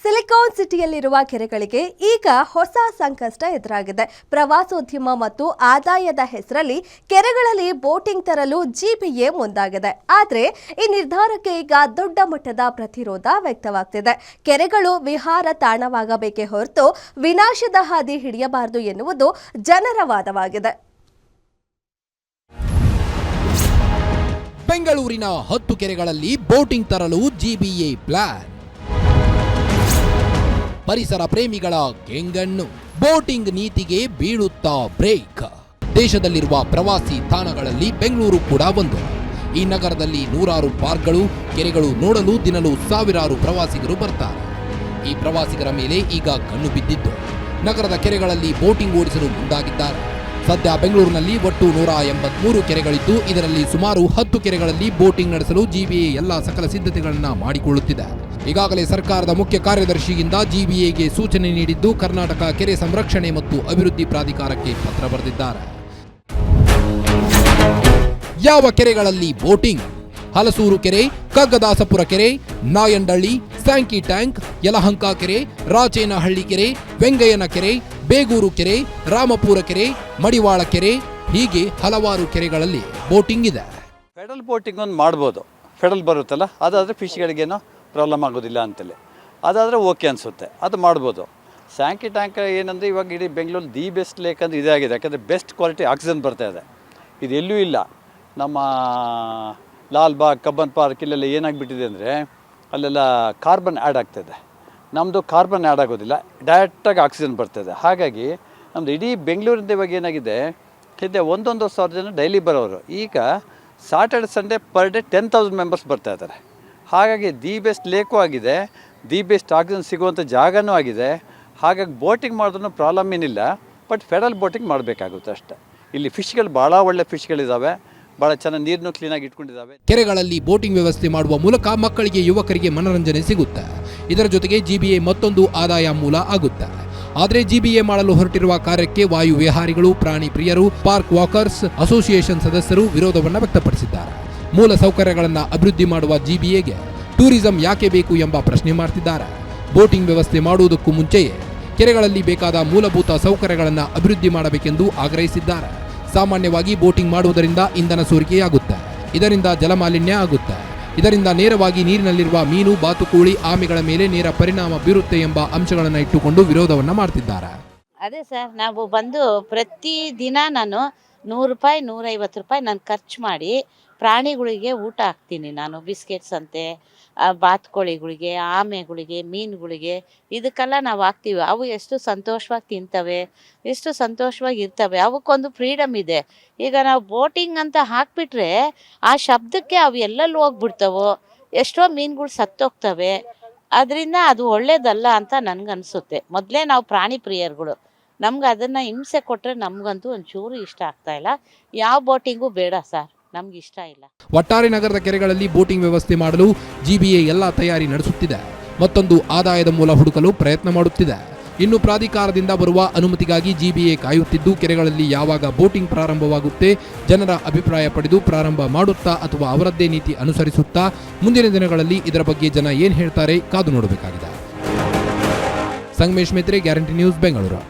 Silicon ಸಿಟಿಯಲ್ಲಿರುವ ಕೆರೆಗಳಿಗೆ ಈಗ ಹೊಸ ಸಂಕಷ್ಟ ಎದುರಾಗಿದೆ. ಪ್ರವಾಸೋದ್ಯಮ ಮತ್ತು ಆದಾಯದ ಹೆಸರಲ್ಲಿ ಕೆರೆಗಳಲ್ಲಿ ಬೋಟಿಂಗ್ ತರಲು ಜಿಬಿಎ ಮುಂದಾಗಿದೆ. ಆದರೆ ಈ ನಿರ್ಧಾರಕ್ಕೆ ಈಗ ದೊಡ್ಡ ಮಟ್ಟದ ಪ್ರತಿರೋಧ ವ್ಯಕ್ತವಾಗ್ತಿದೆ. ಕೆರೆಗಳು ವಿಹಾರ ತಾಣವಾಗಬೇಕೇ ಹೊರತು ವಿನಾಶದ ಹಾದಿ ಹಿಡಿಯಬಾರದು ಎನ್ನುವುದು ಜನರ ವಾದವಾಗಿದೆ. ಬೆಂಗಳೂರಿನ 10 ಕೆರೆಗಳಲ್ಲಿ ಬೋಟಿಂಗ್ ತರಲು ಜಿಬಿಎ ಪ್ಲಾನ್. ಪರಿಸರ ಪ್ರೇಮಿಗಳ ಕೆಂಗಣ್ಣು. ಬೋಟಿಂಗ್ ನೀತಿಗೆ ಬೀಳುತ್ತಾ ಬ್ರೇಕ್. ದೇಶದಲ್ಲಿರುವ ಪ್ರವಾಸಿ ತಾಣಗಳಲ್ಲಿ ಬೆಂಗಳೂರು ಕೂಡ ಒಂದು. ಈ ನಗರದಲ್ಲಿ ನೂರಾರು ಪಾರ್ಕ್ಗಳು, ಕೆರೆಗಳು ನೋಡಲು ದಿನಲೂ ಸಾವಿರಾರು ಪ್ರವಾಸಿಗರು ಬರ್ತಾರೆ. ಈ ಪ್ರವಾಸಿಗರ ಮೇಲೆ ಈಗ ಕಣ್ಣು ಬಿದ್ದಿದ್ದು ನಗರದ ಕೆರೆಗಳಲ್ಲಿ ಬೋಟಿಂಗ್ ಓಡಿಸಲು ಮುಂದಾಗಿದ್ದಾರೆ. ಸದ್ಯ ಬೆಂಗಳೂರಿನಲ್ಲಿ ಒಟ್ಟು 183 ಕೆರೆಗಳಿದ್ದು, ಇದರಲ್ಲಿ ಸುಮಾರು 10 ಕೆರೆಗಳಲ್ಲಿ ಬೋಟಿಂಗ್ ನಡೆಸಲು ಜಿಬಿಎ ಎಲ್ಲಾ ಸಕಲ ಸಿದ್ಧತೆಗಳನ್ನು ಮಾಡಿಕೊಳ್ಳುತ್ತಿದೆ. ಈಗಾಗಲೇ ಸರ್ಕಾರದ ಮುಖ್ಯ ಕಾರ್ಯದರ್ಶಿಯಿಂದ ಜಿಬಿಎಗೆ ಸೂಚನೆ ನೀಡಿದ್ದು, ಕರ್ನಾಟಕ ಕೆರೆ ಸಂರಕ್ಷಣೆ ಮತ್ತು ಅಭಿವೃದ್ಧಿ ಪ್ರಾಧಿಕಾರಕ್ಕೆ ಪತ್ರ ಬರೆದಿದ್ದಾರೆ. ಯಾವ ಕೆರೆಗಳಲ್ಲಿ ಬೋಟಿಂಗ್? ಹಲಸೂರು ಕೆರೆ, ಕಗ್ಗದಾಸಪುರ ಕೆರೆ, ನಾಯಂಡಳ್ಳಿ, ಸ್ಯಾಂಕಿ ಟ್ಯಾಂಕ್, ಯಲಹಂಕ ಕೆರೆ, ರಾಚೇನಹಳ್ಳಿ ಕೆರೆ, ವೆಂಗಯ್ಯನ ಕೆರೆ, ಬೇಗೂರು ಕೆರೆ, ರಾಮಪುರ ಕೆರೆ, ಮಡಿವಾಳ ಕೆರೆ, ಹೀಗೆ ಹಲವಾರು ಕೆರೆಗಳಲ್ಲಿ ಬೋಟಿಂಗ್ ಇದೆ. ಫೆಡಲ್ ಬೋಟಿಂಗ್ ಒಂದು ಮಾಡ್ಬೋದು, ಫೆಡಲ್ ಬರುತ್ತಲ್ಲ, ಅದಾದರೆ ಫಿಶ್ಗಳಿಗೇನೋ ಪ್ರಾಬ್ಲಮ್ ಆಗೋದಿಲ್ಲ ಅಂತೇಳಿ, ಅದಾದರೆ ಓಕೆ ಅನಿಸುತ್ತೆ, ಅದು ಮಾಡ್ಬೋದು. ಸ್ಯಾಂಕಿ ಟ್ಯಾಂಕ್ ಏನಂದರೆ ಇವಾಗ ಇಡೀ ಬೆಂಗಳೂರು ದಿ ಬೆಸ್ಟ್ ಲೇಕ್ ಅಂದರೆ ಇದೇ ಆಗಿದೆ. ಯಾಕಂದರೆ ಬೆಸ್ಟ್ ಕ್ವಾಲಿಟಿ ಆಕ್ಸಿಜನ್ ಬರ್ತಾ ಇದೆ, ಇದು ಎಲ್ಲೂ ಇಲ್ಲ. ನಮ್ಮ ಲಾಲ್ಬಾಗ್, ಕಬ್ಬನ್ ಪಾರ್ಕ್ ಇಲ್ಲೆಲ್ಲ ಏನಾಗಿಬಿಟ್ಟಿದೆ ಅಂದರೆ ಅಲ್ಲೆಲ್ಲ ಕಾರ್ಬನ್ ಆ್ಯಡ್ ಆಗ್ತಾಯಿದೆ. ನಮ್ಮದು ಕಾರ್ಬನ್ ಆ್ಯಡ್ ಆಗೋದಿಲ್ಲ, ಡೈರೆಕ್ಟಾಗಿ ಆಕ್ಸಿಜನ್ ಬರ್ತಾಯಿದೆ. ಹಾಗಾಗಿ ನಮ್ಮದು ಇಡೀ ಬೆಂಗಳೂರಿಂದ ಇವಾಗ ಏನಾಗಿದೆ, ಹಿಂದೆ 1,000 ಜನ ಡೈಲಿ ಬರೋರು, ಈಗ Saturday Sunday per day 10,000 members ಬರ್ತಾಯಿದ್ದಾರೆ. ಹಾಗಾಗಿ ದಿ ಬೆಸ್ಟ್ ಲೇಕು ಆಗಿದೆ, ದಿ ಬೆಸ್ಟ್ ಆಕ್ಸಿಜನ್ ಸಿಗುವಂಥ ಜಾಗನೂ ಆಗಿದೆ. ಹಾಗಾಗಿ ಬೋಟಿಂಗ್ ಮಾಡಿದ್ರೂ ಪ್ರಾಬ್ಲಮ್ ಏನಿಲ್ಲ, ಬಟ್ ಫೆಡಲ್ ಬೋಟಿಂಗ್ ಮಾಡಬೇಕಾಗುತ್ತೆ ಅಷ್ಟೇ. ಇಲ್ಲಿ ಫಿಶ್ಗಳು ಭಾಳ ಒಳ್ಳೆ ಫಿಶ್ಗಳಿದ್ದಾವೆ, ಭಾಳ ಚೆನ್ನಾಗಿ ನೀರನ್ನು ಕ್ಲೀನಾಗಿ ಇಟ್ಕೊಂಡಿದ್ದಾವೆ. ಕೆರೆಗಳಲ್ಲಿ ಬೋಟಿಂಗ್ ವ್ಯವಸ್ಥೆ ಮಾಡುವ ಮೂಲಕ ಮಕ್ಕಳಿಗೆ, ಯುವಕರಿಗೆ ಮನರಂಜನೆ ಸಿಗುತ್ತೆ. ಇದರ ಜೊತೆಗೆ ಜಿಬಿಎ ಮತ್ತೊಂದು ಆದಾಯ ಮೂಲ ಆಗುತ್ತೆ. ಆದರೆ ಜಿಬಿಎ ಮಾಡಲು ಹೊರಟಿರುವ ಕಾರ್ಯಕ್ಕೆ ವಾಯು ವಿಹಾರಿಗಳು, ಪ್ರಾಣಿ ಪ್ರಿಯರು, ಪಾರ್ಕ್ ವಾಕರ್ಸ್ ಅಸೋಸಿಯೇಷನ್ ಸದಸ್ಯರು ವಿರೋಧವನ್ನು ವ್ಯಕ್ತಪಡಿಸಿದ್ದಾರೆ. ಮೂಲ ಸೌಕರ್ಯಗಳನ್ನು ಅಭಿವೃದ್ಧಿ ಮಾಡುವ ಜಿಬಿಎಗೆ ಟೂರಿಸಂ ಯಾಕೆ ಬೇಕು ಎಂಬ ಪ್ರಶ್ನೆ ಮಾಡ್ತಿದ್ದಾರೆ. ಬೋಟಿಂಗ್ ವ್ಯವಸ್ಥೆ ಮಾಡುವುದಕ್ಕೂ ಮುಂಚೆಯೇ ಕೆರೆಗಳಲ್ಲಿ ಬೇಕಾದ ಮೂಲಭೂತ ಸೌಕರ್ಯಗಳನ್ನು ಅಭಿವೃದ್ಧಿ ಮಾಡಬೇಕೆಂದು ಆಗ್ರಹಿಸಿದ್ದಾರೆ. ಸಾಮಾನ್ಯವಾಗಿ ಬೋಟಿಂಗ್ ಮಾಡುವುದರಿಂದ ಇಂಧನ ಸೋರಿಕೆಯಾಗುತ್ತೆ, ಇದರಿಂದ ಜಲಮಾಲಿನ್ಯ ಆಗುತ್ತೆ, ಇದರಿಂದ ನೇರವಾಗಿ ನೀರಿನಲ್ಲಿರುವ ಮೀನು, ಬಾತುಕೋಳಿ, ಆಮೆಗಳ ಮೇಲೆ ನೇರ ಪರಿಣಾಮ ಬೀರುತ್ತೆ ಎಂಬ ಅಂಶಗಳನ್ನು ಇಟ್ಟುಕೊಂಡು ವಿರೋಧವನ್ನು ಮಾಡ್ತಿದ್ದಾರೆ. ಅದೇ ಸರ್, ನಾವು ಬಂದು ಪ್ರತಿ ದಿನ ನಾನು 100 ರೂಪಾಯಿ 150 ರೂಪಾಯಿ ನಾನು ಖರ್ಚು ಮಾಡಿ ಪ್ರಾಣಿಗಳಿಗೆ ಊಟ ಹಾಕ್ತೀನಿ. ನಾನು ಬಿಸ್ಕೆಟ್ಸ್ ಅಂತೆ, ಬಾತುಕೋಳಿಗಳಿಗೆ, ಆಮೆಗಳಿಗೆ, ಮೀನುಗಳಿಗೆ, ಇದಕ್ಕೆಲ್ಲ ನಾವು ಹಾಕ್ತೀವಿ. ಅವು ಎಷ್ಟು ಸಂತೋಷವಾಗಿ ತಿಂತವೆ, ಎಷ್ಟು ಸಂತೋಷವಾಗಿ ಇರ್ತವೆ, ಅವಕ್ಕೊಂದು ಫ್ರೀಡಮ್ ಇದೆ. ಈಗ ನಾವು ಬೋಟಿಂಗ್ ಅಂತ ಹಾಕ್ಬಿಟ್ರೆ ಆ ಶಬ್ದಕ್ಕೆ ಅವು ಎಲ್ಲೆಲ್ಲಿ ಹೋಗ್ಬಿಡ್ತವೋ, ಎಷ್ಟೋ ಮೀನುಗಳು ಸತ್ತೋಗ್ತವೆ. ಅದರಿಂದ ಅದು ಒಳ್ಳೇದಲ್ಲ ಅಂತ ನನಗನ್ಸುತ್ತೆ. ಮೊದಲೇ ನಾವು ಪ್ರಾಣಿ ಪ್ರಿಯರುಗಳು, ನಮ್ಗೆ ಅದನ್ನು ಹಿಂಸೆ ಕೊಟ್ಟರೆ ನಮಗಂತೂ ಒಂಚೂರು ಇಷ್ಟ ಆಗ್ತಾ ಇಲ್ಲ. ಯಾವ ಬೋಟಿಂಗು ಬೇಡ ಸರ್, ನಮ್ಗೆ ಇಷ್ಟ ಇಲ್ಲ. ಒಟ್ಟಾರೆ ನಗರದ ಕೆರೆಗಳಲ್ಲಿ ಬೋಟಿಂಗ್ ವ್ಯವಸ್ಥೆ ಮಾಡಲು ಜಿಬಿಎ ಎಲ್ಲ ತಯಾರಿ ನಡೆಸುತ್ತಿದೆ. ಮತ್ತೊಂದು ಆದಾಯದ ಮೂಲ ಹುಡುಕಲು ಪ್ರಯತ್ನ ಮಾಡುತ್ತಿದೆ. ಇನ್ನು ಪ್ರಾಧಿಕಾರದಿಂದ ಬರುವ ಅನುಮತಿಗಾಗಿ ಜಿಬಿಎ ಕಾಯುತ್ತಿದ್ದು, ಕೆರೆಗಳಲ್ಲಿ ಯಾವಾಗ ಬೋಟಿಂಗ್ ಪ್ರಾರಂಭವಾಗುತ್ತೆ, ಜನರ ಅಭಿಪ್ರಾಯ ಪಡೆದು ಪ್ರಾರಂಭ ಮಾಡುತ್ತಾ ಅಥವಾ ಅವರದ್ದೇ ನೀತಿ ಅನುಸರಿಸುತ್ತಾ, ಮುಂದಿನ ದಿನಗಳಲ್ಲಿ ಇದರ ಬಗ್ಗೆ ಜನ ಏನ್ ಹೇಳ್ತಾರೆ ಕಾದು ನೋಡಬೇಕಾಗಿದೆ. Sangamesh Metre, guarantee news, Bengaluru.